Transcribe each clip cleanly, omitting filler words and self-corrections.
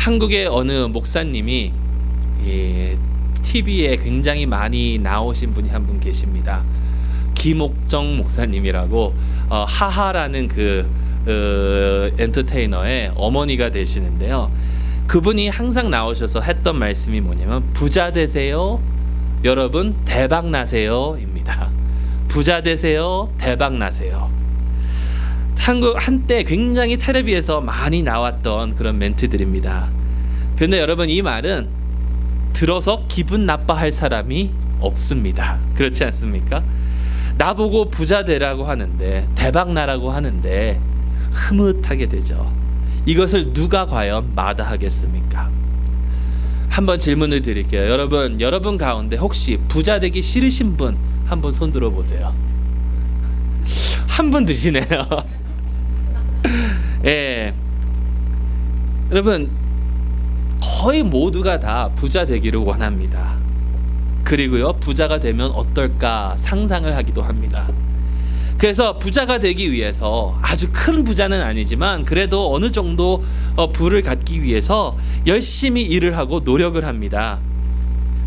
한국의 어느 목사님이 TV에 굉장히 많이 나오신 분이 한 분 계십니다. 김옥정 목사님이라고 하하라는 엔터테이너의 어머니가 되시는데요. 그분이 항상 나오셔서 했던 말씀이 뭐냐면 부자 되세요 여러분, 대박 나세요 입니다. 부자 되세요, 대박 나세요. 한때 굉장히 텔레비에서 많이 나왔던 그런 멘트들입니다. 근데 여러분, 이 말은 들어서 기분 나빠할 사람이 없습니다. 그렇지 않습니까? 나보고 부자 되라고 하는데, 대박 나라고 하는데 흐뭇하게 되죠. 이것을 누가 과연 마다하겠습니까? 한번 질문을 드릴게요. 여러분 가운데 혹시 부자 되기 싫으신 분 한번 손 들어 보세요. 한 분 드시네요. 예. 여러분, 거의 모두가 다 부자 되기를 원합니다. 그리고요, 부자가 되면 어떨까 상상을 하기도 합니다. 그래서 부자가 되기 위해서, 아주 큰 부자는 아니지만 그래도 어느 정도 부를 갖기 위해서 열심히 일을 하고 노력을 합니다.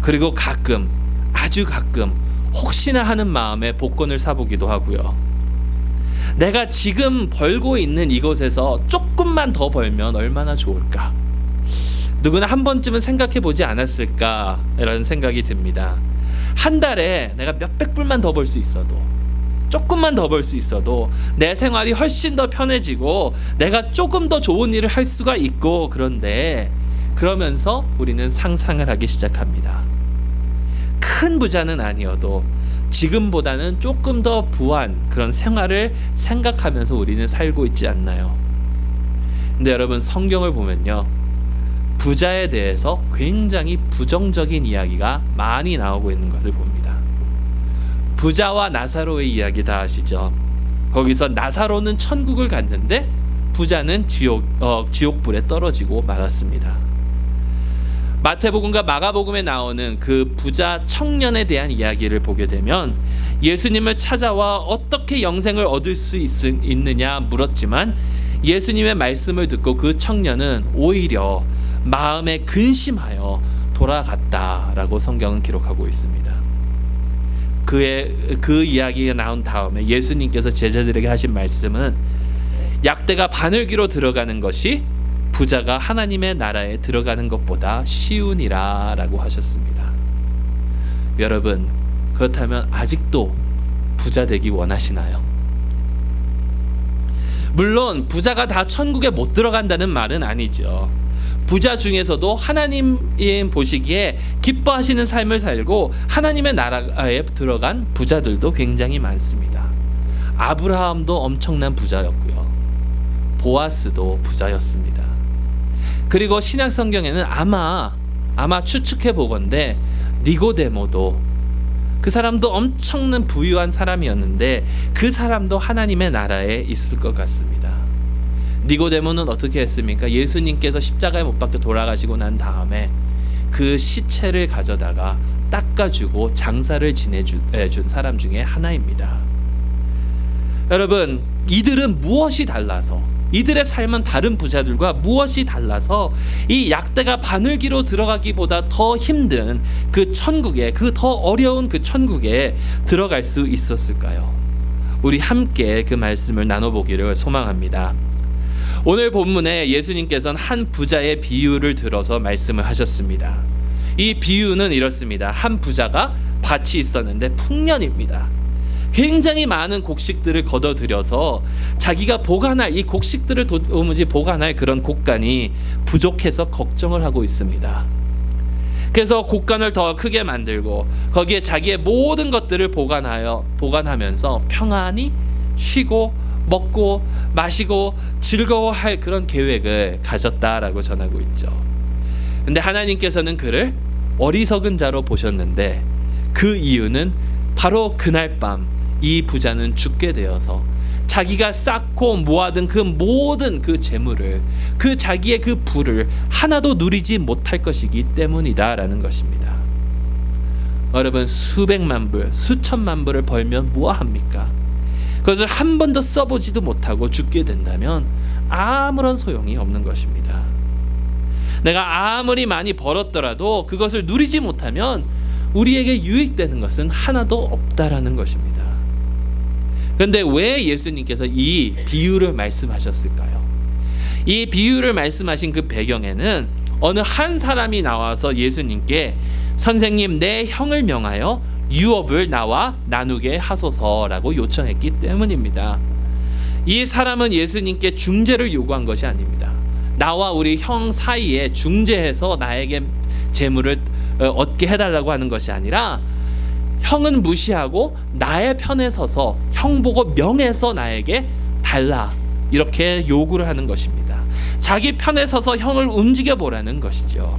그리고 가끔, 아주 가끔 혹시나 하는 마음에 복권을 사보기도 하고요. 내가 지금 벌고 있는 이곳에서 조금만 더 벌면 얼마나 좋을까? 누구나 한 번쯤은 생각해 보지 않았을까? 이런 생각이 듭니다. 한 달에 내가 몇백 불만 더 벌 수 있어도, 조금만 더 벌 수 있어도 내 생활이 훨씬 더 편해지고 내가 조금 더 좋은 일을 할 수가 있고, 그런데 그러면서 우리는 상상을 하기 시작합니다. 큰 부자는 아니어도 지금보다는 조금 더 부한 그런 생활을 생각하면서 우리는 살고 있지 않나요? 근데 여러분, 성경을 보면요, 부자에 대해서 굉장히 부정적인 이야기가 많이 나오고 있는 것을 봅니다. 부자와 나사로의 이야기 다 아시죠? 거기서 나사로는 천국을 갔는데 부자는 지옥불에 떨어지고 말았습니다. 마태복음과 마가복음에 나오는 그 부자 청년에 대한 이야기를 보게 되면 예수님을 찾아와 어떻게 영생을 얻을 수 있느냐 물었지만 예수님의 말씀을 듣고 그 청년은 오히려 마음에 근심하여 돌아갔다라고 성경은 기록하고 있습니다. 그 이야기가 나온 다음에 예수님께서 제자들에게 하신 말씀은 약대가 바늘귀로 들어가는 것이 부자가 하나님의 나라에 들어가는 것보다 쉬우니라 라고 하셨습니다. 여러분, 그렇다면 아직도 부자 되기 원하시나요? 물론 부자가 다 천국에 못 들어간다는 말은 아니죠. 부자 중에서도 하나님 보시기에 기뻐하시는 삶을 살고 하나님의 나라에 들어간 부자들도 굉장히 많습니다. 아브라함도 엄청난 부자였고요, 보아스도 부자였습니다. 그리고 신약 성경에는 아마 추측해 보건대 니고데모도, 그 사람도 엄청난 부유한 사람이었는데 그 사람도 하나님의 나라에 있을 것 같습니다. 니고데모는 어떻게 했습니까? 예수님께서 십자가에 못 박혀 돌아가시고 난 다음에 그 시체를 가져다가 닦아주고 장사를 지내준 사람 중에 하나입니다. 여러분, 이들은 무엇이 달라서, 이들의 삶은 다른 부자들과 무엇이 달라서 이 약대가 바늘귀로 들어가기보다 더 힘든 그 천국에, 그 더 어려운 그 천국에 들어갈 수 있었을까요? 우리 함께 그 말씀을 나눠보기를 소망합니다. 오늘 본문에 예수님께서는 한 부자의 비유를 들어서 말씀을 하셨습니다. 이 비유는 이렇습니다. 한 부자가 밭이 있었는데 풍년입니다. 굉장히 많은 곡식들을 거둬들여서 자기가 보관할, 이 곡식들을 도무지 보관할 그런 곡간이 부족해서 걱정을 하고 있습니다. 그래서 곡간을 더 크게 만들고 거기에 자기의 모든 것들을 보관하면서 평안히 쉬고 먹고 마시고 즐거워할 그런 계획을 가졌다라고 전하고 있죠. 근데 하나님께서는 그를 어리석은 자로 보셨는데 그 이유는 바로 그날 밤 이 부자는 죽게 되어서 자기가 쌓고 모아둔 그 모든 그 재물을, 그 자기의 그 부를 하나도 누리지 못할 것이기 때문이다라는 것입니다. 여러분, 수백만 불, 수천만 불을 벌면 뭐합니까? 그것을 한 번도 써보지도 못하고 죽게 된다면 아무런 소용이 없는 것입니다. 내가 아무리 많이 벌었더라도 그것을 누리지 못하면 우리에게 유익되는 것은 하나도 없다라는 것입니다. 그런데 왜 예수님께서 이 비유를 말씀하셨을까요? 이 비유를 말씀하신 그 배경에는 어느 한 사람이 나와서 예수님께 선생님, 내 형을 명하여 유업을 나와 나누게 하소서라고 요청했기 때문입니다. 이 사람은 예수님께 중재를 요구한 것이 아닙니다. 나와 우리 형 사이에 중재해서 나에게 재물을 얻게 해달라고 하는 것이 아니라 형은 무시하고 나의 편에 서서 형 보고 명해서 나에게 달라, 이렇게 요구를 하는 것입니다. 자기 편에 서서 형을 움직여 보라는 것이죠.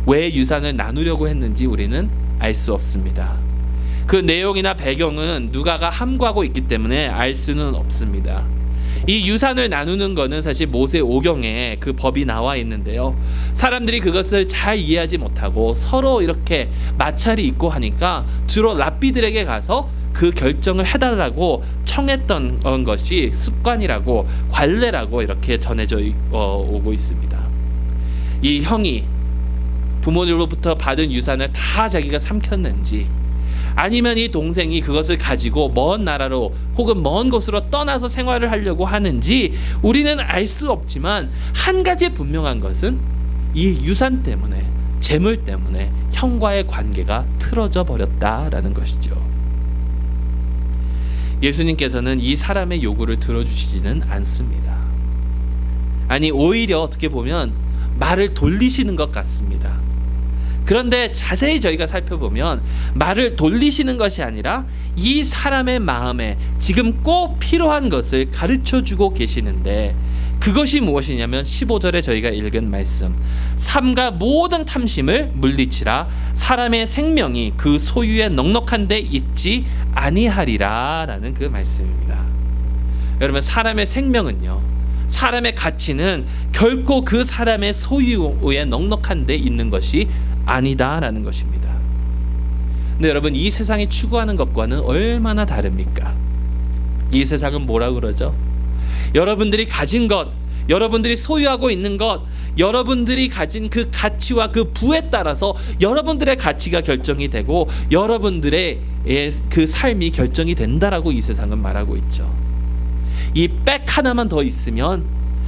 왜 유산을 나누려고 했는지 우리는 알 수 없습니다. 그 내용이나 배경은 누가가 함구하고 있기 때문에 알 수는 없습니다. 이 유산을 나누는 것은 사실 모세 오경에 그 법이 나와 있는데요, 사람들이 그것을 잘 이해하지 못하고 서로 이렇게 마찰이 있고 하니까 주로 랍비들에게 가서 그 결정을 해달라고 청했던 것이 습관이라고, 관례라고 이렇게 전해져 오고 있습니다. 이 형이 부모님으로부터 받은 유산을 다 자기가 삼켰는지, 아니면 이 동생이 그것을 가지고 먼 나라로 혹은 먼 곳으로 떠나서 생활을 하려고 하는지 우리는 알 수 없지만, 한 가지 분명한 것은 이 유산 때문에, 재물 때문에 형과의 관계가 틀어져 버렸다라는 것이죠. 예수님께서는 이 사람의 요구를 들어주시지는 않습니다. 아니, 오히려 어떻게 보면 말을 돌리시는 것 같습니다. 그런데 자세히 저희가 살펴보면 말을 돌리시는 것이 아니라 이 사람의 마음에 지금 꼭 필요한 것을 가르쳐주고 계시는데, 그것이 무엇이냐면 15절에 저희가 읽은 말씀, 삼가 모든 탐심을 물리치라, 사람의 생명이 그 소유에 넉넉한 데 있지 아니하리라 라는 그 말씀입니다. 여러분, 사람의 생명은요, 사람의 가치는 결코 그 사람의 소유에 넉넉한 데 있는 것이 아니다라는 것입니다. 근데 여러분, 이 세상이 추구하는 것과는 얼마나 다릅니까? 이 세상은 뭐라 그러죠? 여러분들이 가진 것, 여러분들이 소유하고 있는 것, 여러분들이 가진 그 가치와 그 부에 따라서 여러분들의 가치가 결정이 되고 여러분들의 그 삶이 결정이 된다라고 이 세상은 말하고 있죠. 이 백 하나만 더 있으면,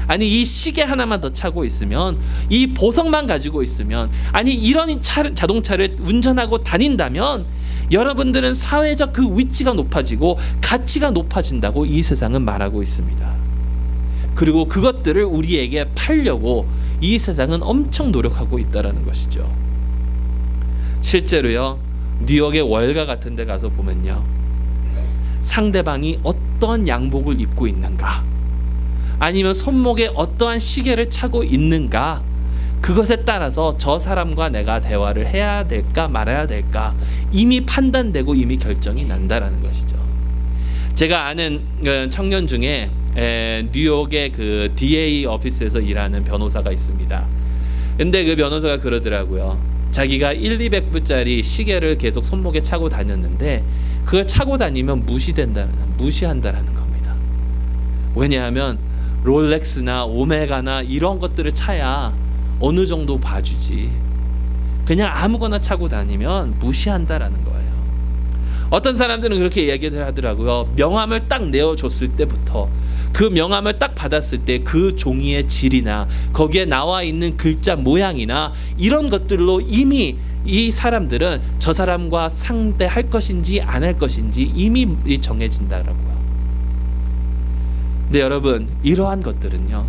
아니 이 시계 하나만 더 차고 있으면, 이 보석만 가지고 있으면, 아니 이런 자동차를 운전하고 다닌다면 여러분들은 사회적 그 위치가 높아지고 가치가 높아진다고 이 세상은 말하고 있습니다. 그리고 그것들을 우리에게 팔려고 이 세상은 엄청 노력하고 있다라는 것이죠. 실제로요, 뉴욕의 월가 같은 데 가서 보면요, 상대방이 어떠한 양복을 입고 있는가, 아니면 손목에 어떠한 시계를 차고 있는가, 그것에 따라서 저 사람과 내가 대화를 해야 될까 말아야 될까 이미 판단되고 이미 결정이 난다라는 것이죠. 제가 아는 청년 중에 뉴욕의 그 DA 오피스에서 일하는 변호사가 있습니다. 근데 그 변호사가 그러더라고요. 자기가 200불짜리 시계를 계속 손목에 차고 다녔는데 그걸 차고 다니면 무시한다라는 겁니다. 왜냐하면 롤렉스나 오메가나 이런 것들을 차야 어느 정도 봐주지, 그냥 아무거나 차고 다니면 무시한다라는 거예요. 어떤 사람들은 그렇게 얘기를 하더라고요. 명함을 딱 내어줬을 때부터, 그 명함을 딱 받았을 때 그 종이의 질이나 거기에 나와 있는 글자 모양이나 이런 것들로 이미 이 사람들은 저 사람과 상대할 것인지 안 할 것인지 이미 정해진다라고요. 근데 여러분, 이러한 것들은요,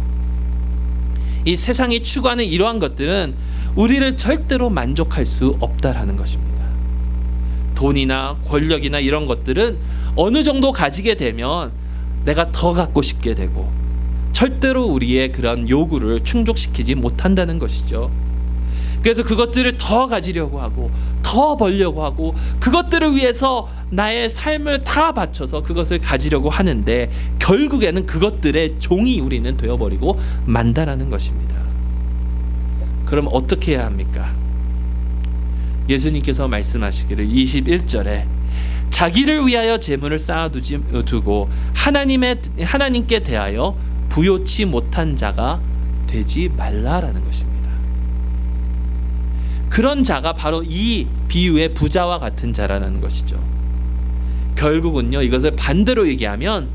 이 세상이 추구하는 이러한 것들은 우리를 절대로 만족할 수 없다라는 것입니다. 돈이나 권력이나 이런 것들은 어느 정도 가지게 되면 내가 더 갖고 싶게 되고 절대로 우리의 그런 요구를 충족시키지 못한다는 것이죠. 그래서 그것들을 더 가지려고 하고 더 벌려고 하고 그것들을 위해서 나의 삶을 다 바쳐서 그것을 가지려고 하는데 결국에는 그것들의 종이 우리는 되어버리고 만다라는 것입니다. 그럼 어떻게 해야 합니까? 예수님께서 말씀하시기를 21절에 자기를 위하여 재물을 쌓아두고 하나님께 대하여 부요치 못한 자가 되지 말라라는 것입니다. 그런 자가 바로 이 비유의 부자와 같은 자라는 것이죠. 결국은요, 이것을 반대로 얘기하면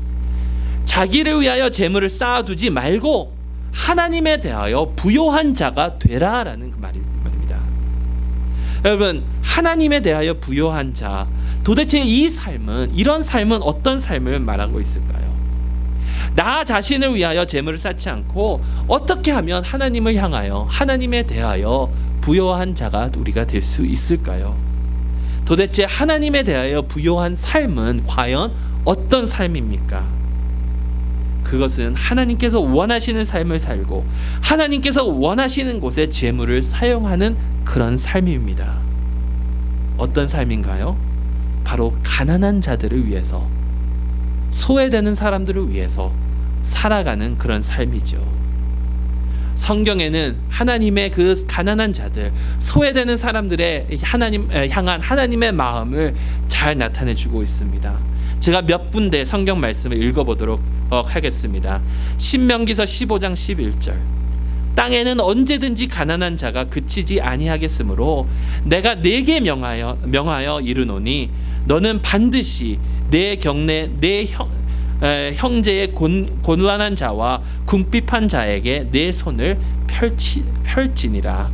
자기를 위하여 재물을 쌓아두지 말고 하나님에 대하여 부요한 자가 되라라는 그 말입니다. 여러분, 하나님에 대하여 부요한 자, 도대체 이런 삶은 어떤 삶을 말하고 있을까요? 나 자신을 위하여 재물을 쌓지 않고 어떻게 하면 하나님을 향하여, 하나님에 대하여 부요한 자가 우리가 될 수 있을까요? 도대체 하나님에 대하여 부요한 삶은 과연 어떤 삶입니까? 그것은 하나님께서 원하시는 삶을 살고 하나님께서 원하시는 곳에 재물을 사용하는 그런 삶입니다. 어떤 삶인가요? 바로 가난한 자들을 위해서, 소외되는 사람들을 위해서 살아가는 그런 삶이죠. 성경에는 하나님의 그 가난한 자들, 소외되는 사람들의 향한 하나님의 마음을 잘 나타내주고 있습니다. 제가 몇 군데 성경 말씀을 읽어보도록 하겠습니다. 신명기서 15장 11절. 땅에는 언제든지 가난한 자가 그치지 아니하겠으므로 내가 네게 명하여 이르노니 너는 반드시 내 경내 내 형제의 곤란한 자와 궁핍한 자에게 내 손을 펼치니라.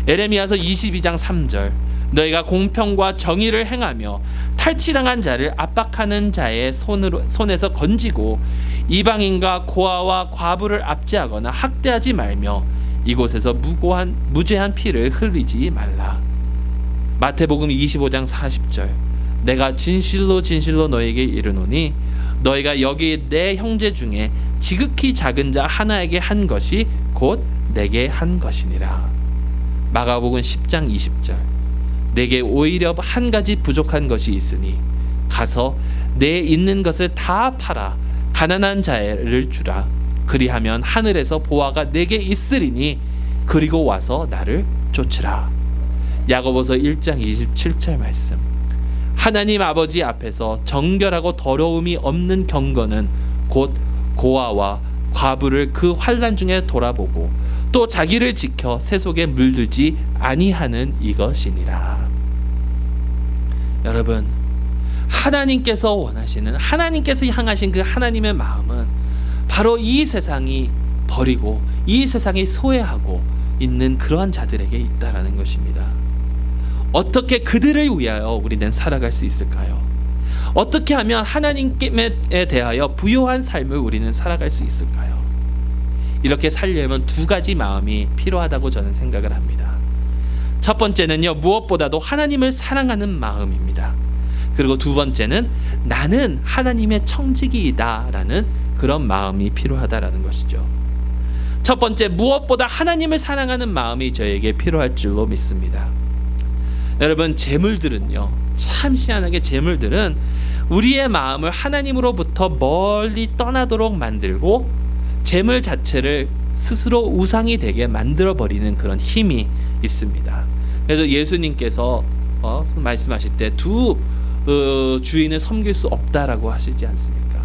에레미야서 22장 3절. 너희가 공평과 정의를 행하며 탈취당한 자를 압박하는 자의 손에서 건지고 이방인과 고아와 과부를 압제하거나 학대하지 말며 이곳에서 무죄한 피를 흘리지 말라. 마태복음 25장 40절. 내가 진실로 진실로 너에게 이르노니 너희가 여기 내 형제 중에 지극히 작은 자 하나에게 한 것이 곧 내게 한 것이니라. 마가복음 10장 20절. 내게 오히려 한 가지 부족한 것이 있으니 가서 내 있는 것을 다 팔아 가난한 자를 주라. 그리하면 하늘에서 보화가 내게 있으리니 그리고 와서 나를 쫓으라. 야고보서 1장 27절 말씀. 하나님 아버지 앞에서 정결하고 더러움이 없는 경건은 곧 고아와 과부를 그 환난 중에 돌아보고 또 자기를 지켜 세속에 물들지 아니하는 이것이니라. 여러분, 하나님께서 원하시는, 하나님께서 향하신 그 하나님의 마음은 바로 이 세상이 버리고 이 세상이 소외하고 있는 그러한 자들에게 있다라는 것입니다. 어떻게 그들을 위하여 우리는 살아갈 수 있을까요? 어떻게 하면 하나님께 대하여 부요한 삶을 우리는 살아갈 수 있을까요? 이렇게 살려면 두 가지 마음이 필요하다고 저는 생각을 합니다. 첫 번째는요, 무엇보다도 하나님을 사랑하는 마음입니다. 그리고 두 번째는 나는 하나님의 청지기이다라는 그런 마음이 필요하다라는 것이죠. 첫 번째, 무엇보다 하나님을 사랑하는 마음이 저에게 필요할 줄로 믿습니다. 여러분, 재물들은요, 참 희한하게 재물들은 우리의 마음을 하나님으로부터 멀리 떠나도록 만들고 재물 자체를 스스로 우상이 되게 만들어버리는 그런 힘이 있습니다. 그래서 예수님께서 말씀하실 때 두 주인을 섬길 수 없다라고 하시지 않습니까?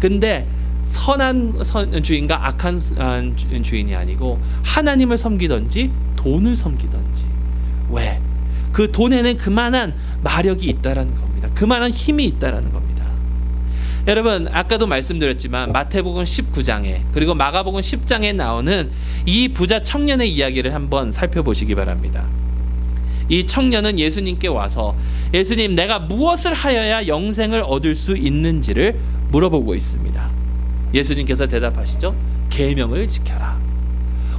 근데 선한 주인과 악한 주인이 아니고 하나님을 섬기든지 돈을 섬기든지. 왜? 그 돈에는 그만한 마력이 있다라는 겁니다. 그만한 힘이 있다라는 겁니다. 여러분, 아까도 말씀드렸지만 마태복음 19장에 그리고 마가복음 10장에 나오는 이 부자 청년의 이야기를 한번 살펴보시기 바랍니다. 이 청년은 예수님께 와서 예수님, 내가 무엇을 하여야 영생을 얻을 수 있는지를 물어보고 있습니다. 예수님께서 대답하시죠. 계명을 지켜라.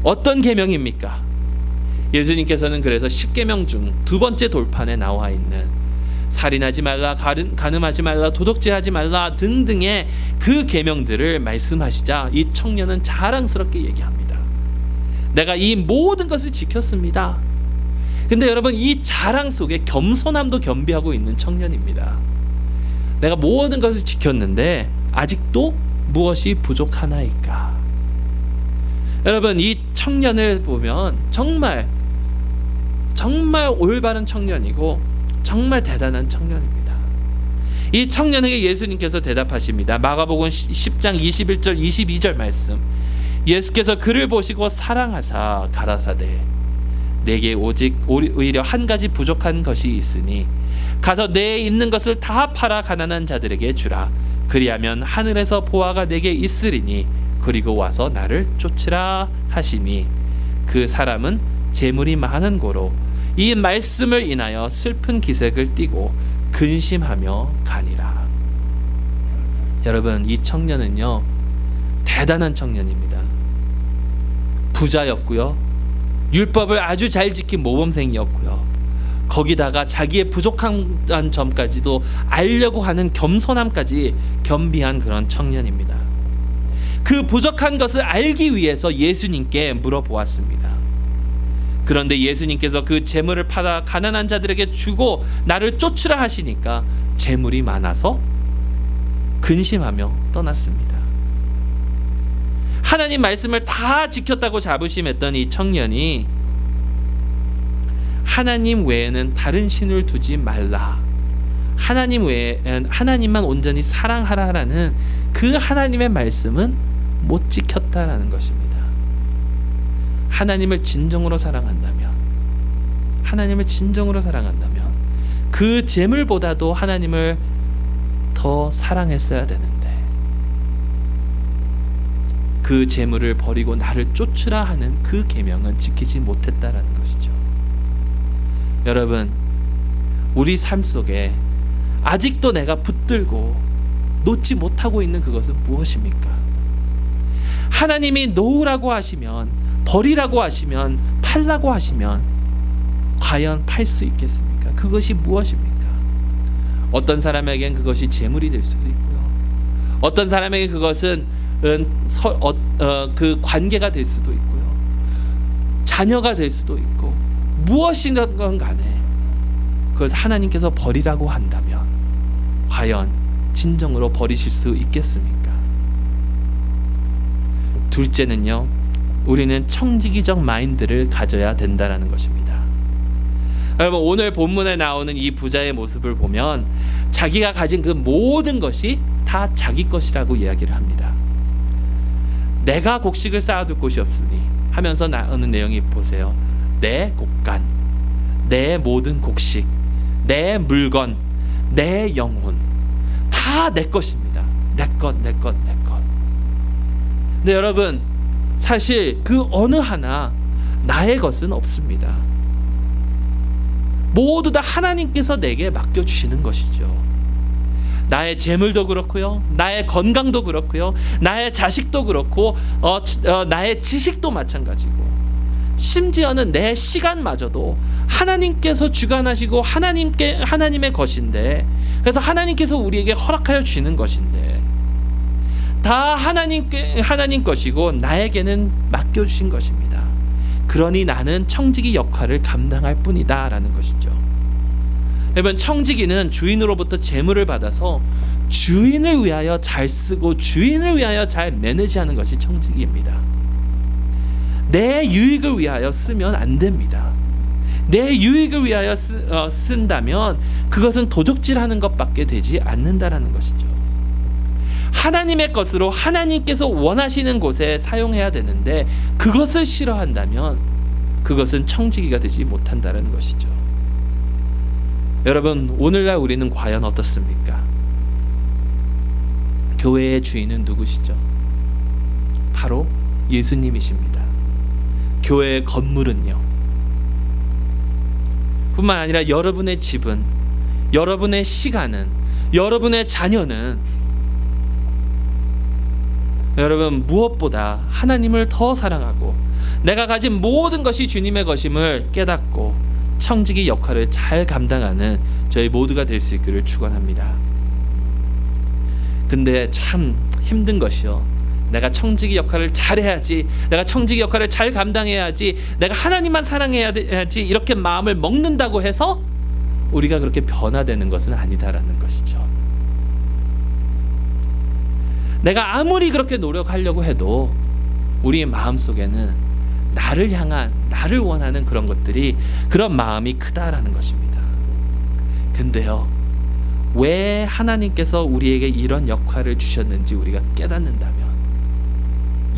어떤 계명입니까? 예수님께서는 그래서 10계명 중 두 번째 돌판에 나와 있는 살인하지 말라, 간음하지 말라, 도둑질하지 말라 등등의 그 계명들을 말씀하시자 이 청년은 자랑스럽게 얘기합니다. 내가 이 모든 것을 지켰습니다. 근데 여러분, 이 자랑 속에 겸손함도 겸비하고 있는 청년입니다. 내가 모든 것을 지켰는데 아직도 무엇이 부족하나이까? 여러분, 이 청년을 보면 정말 올바른 청년이고 정말 대단한 청년입니다. 이 청년에게 예수님께서 대답하십니다. 마가복음 10장 21절 22절 말씀. 예수께서 그를 보시고 사랑하사 가라사대 내게 오직 오히려 한 가지 부족한 것이 있으니 가서 내 있는 것을 다 팔아 가난한 자들에게 주라. 그리하면 하늘에서 보화가 내게 있으리니 그리고 와서 나를 쫓으라 하시니 그 사람은 재물이 많은 고로 이 말씀을 인하여 슬픈 기색을 띠고 근심하며 가니라. 여러분, 이 청년은요 대단한 청년입니다. 부자였고요, 율법을 아주 잘 지킨 모범생이었고요, 거기다가 자기의 부족한 점까지도 알려고 하는 겸손함까지 겸비한 그런 청년입니다. 그 부족한 것을 알기 위해서 예수님께 물어보았습니다. 그런데 예수님께서 그 재물을 팔아 가난한 자들에게 주고 나를 쫓으라 하시니까 재물이 많아서 근심하며 떠났습니다. 하나님 말씀을 다 지켰다고 자부심했던 이 청년이 하나님 외에는 다른 신을 두지 말라, 하나님 외에는 하나님만 온전히 사랑하라라는 그 하나님의 말씀은 못 지켰다라는 것입니다. 하나님을 진정으로 사랑한다면 그 재물보다도 하나님을 더 사랑했어야 되는데 그 재물을 버리고 나를 쫓으라 하는 그 계명은 지키지 못했다라는 것이죠. 여러분, 우리 삶 속에 아직도 내가 붙들고 놓지 못하고 있는 그것은 무엇입니까? 하나님이 놓으라고 하시면, 버리라고 하시면, 팔라고 하시면 과연 팔 수 있겠습니까? 그것이 무엇입니까? 어떤 사람에겐 그것이 재물이 될 수도 있고요, 어떤 사람에게 그것은 그 관계가 될 수도 있고요, 자녀가 될 수도 있고, 무엇이든 간에 그것을 하나님께서 버리라고 한다면 과연 진정으로 버리실 수 있겠습니까? 둘째는요, 우리는 청지기적 마인드를 가져야 된다라는 것입니다. 여러분, 오늘 본문에 나오는 이 부자의 모습을 보면 자기가 가진 그 모든 것이 다 자기 것이라고 이야기를 합니다. 내가 곡식을 쌓아둘 곳이 없으니 하면서 나오는 내용이 보세요. 내 곡간, 내 모든 곡식, 내 물건, 내 영혼 다 내 것입니다. 내 것. 근데 여러분, 사실 그 어느 하나 나의 것은 없습니다. 모두 다 하나님께서 내게 맡겨주시는 것이죠. 나의 재물도 그렇고요, 나의 건강도 그렇고요, 나의 자식도 그렇고, 나의 지식도 마찬가지고, 심지어는 내 시간마저도 하나님께서 주관하시고 하나님의 것인데, 그래서 하나님께서 우리에게 허락하여 주시는 것인데 다 하나님 것이고 나에게는 맡겨주신 것입니다. 그러니 나는 청지기 역할을 감당할 뿐이다 라는 것이죠. 여러분, 청지기는 주인으로부터 재물을 받아서 주인을 위하여 잘 쓰고 주인을 위하여 잘 매니지하는 것이 청지기입니다. 내 유익을 위하여 쓰면 안 됩니다. 내 유익을 위하여 쓴다면 그것은 도적질하는 것밖에 되지 않는다라는 것이죠. 하나님의 것으로 하나님께서 원하시는 곳에 사용해야 되는데 그것을 싫어한다면 그것은 청지기가 되지 못한다는 것이죠. 여러분, 오늘날 우리는 과연 어떻습니까? 교회의 주인은 누구시죠? 바로 예수님이십니다. 교회의 건물은요, 뿐만 아니라 여러분의 집은, 여러분의 시간은, 여러분의 자녀는 여러분 무엇보다 하나님을 더 사랑하고 내가 가진 모든 것이 주님의 것임을 깨닫고 청지기 역할을 잘 감당하는 저희 모두가 될 수 있기를 축원합니다. 근데 참 힘든 것이요, 내가 청지기 역할을 잘해야지, 내가 청지기 역할을 잘 감당해야지, 내가 하나님만 사랑해야지 이렇게 마음을 먹는다고 해서 우리가 그렇게 변화되는 것은 아니다라는 것이죠. 내가 아무리 그렇게 노력하려고 해도 우리의 마음속에는 나를 향한, 나를 원하는 그런 것들이, 그런 마음이 크다라는 것입니다. 근데요, 왜 하나님께서 우리에게 이런 역할을 주셨는지 우리가 깨닫는다면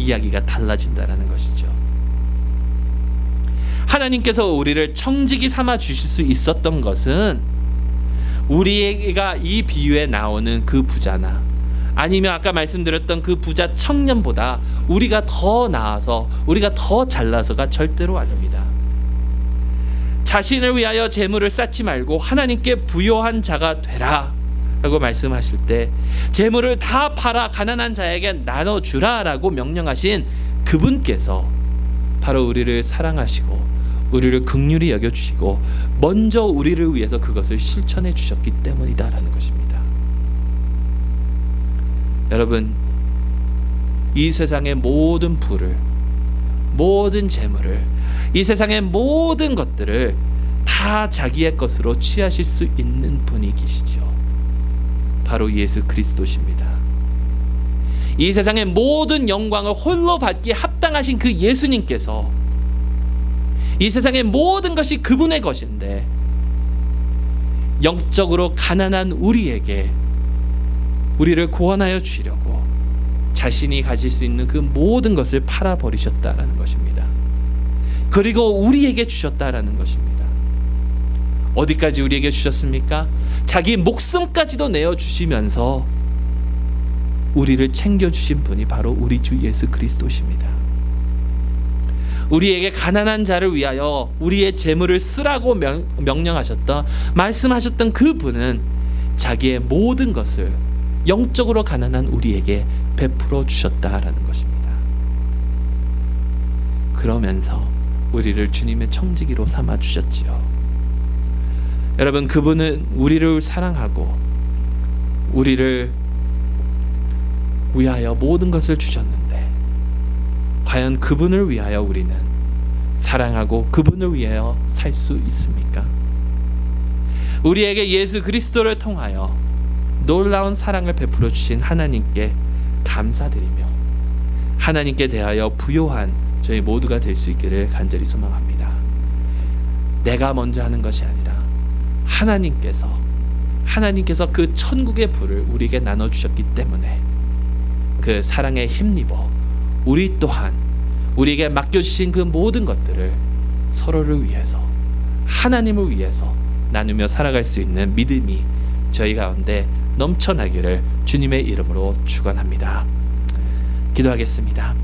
이야기가 달라진다라는 것이죠. 하나님께서 우리를 청지기 삼아 주실 수 있었던 것은 우리가 이 비유에 나오는 그 부자나 아니면 아까 말씀드렸던 그 부자 청년보다 우리가 더 나아서 우리가 더 잘나서가 절대로 아닙니다. 자신을 위하여 재물을 쌓지 말고 하나님께 부요한 자가 되라 라고 말씀하실 때 재물을 다 팔아 가난한 자에게 나눠주라 라고 명령하신 그분께서 바로 우리를 사랑하시고 우리를 긍휼히 여겨주시고 먼저 우리를 위해서 그것을 실천해 주셨기 때문이다라는 것입니다. 여러분, 이 세상의 모든 부를, 모든 재물을, 이 세상의 모든 것들을 다 자기의 것으로 취하실 수 있는 분이 계시죠. 바로 예수 그리스도십니다. 이 세상의 모든 영광을 홀로 받기에 합당하신 그 예수님께서 이 세상의 모든 것이 그분의 것인데 영적으로 가난한 우리에게 우리를 구원하여 주려고 자신이 가질 수 있는 그 모든 것을 팔아버리셨다라는 것입니다. 그리고 우리에게 주셨다라는 것입니다. 어디까지 우리에게 주셨습니까? 자기 목숨까지도 내어주시면서 우리를 챙겨주신 분이 바로 우리 주 예수 그리스도십니다. 우리에게 가난한 자를 위하여 우리의 재물을 쓰라고 명령하셨던, 말씀하셨던 그 분은 자기의 모든 것을 영적으로 가난한 우리에게 베풀어 주셨다라는 것입니다. 그러면서 우리를 주님의 청지기로 삼아 주셨지요. 여러분, 그분은 우리를 사랑하고 우리를 위하여 모든 것을 주셨는데 과연 그분을 위하여 우리는 사랑하고 그분을 위하여 살 수 있습니까? 우리에게 예수 그리스도를 통하여 놀라운 사랑을 베풀어 주신 하나님께 감사드리며 하나님께 대하여 부요한 저희 모두가 될 수 있기를 간절히 소망합니다. 내가 먼저 하는 것이 아니라 하나님께서 그 천국의 불을 우리에게 나눠주셨기 때문에 그 사랑에 힘입어 우리 또한 우리에게 맡겨주신 그 모든 것들을 서로를 위해서, 하나님을 위해서 나누며 살아갈 수 있는 믿음이 저희 가운데 넘쳐나기를 주님의 이름으로 축원합니다. 기도하겠습니다.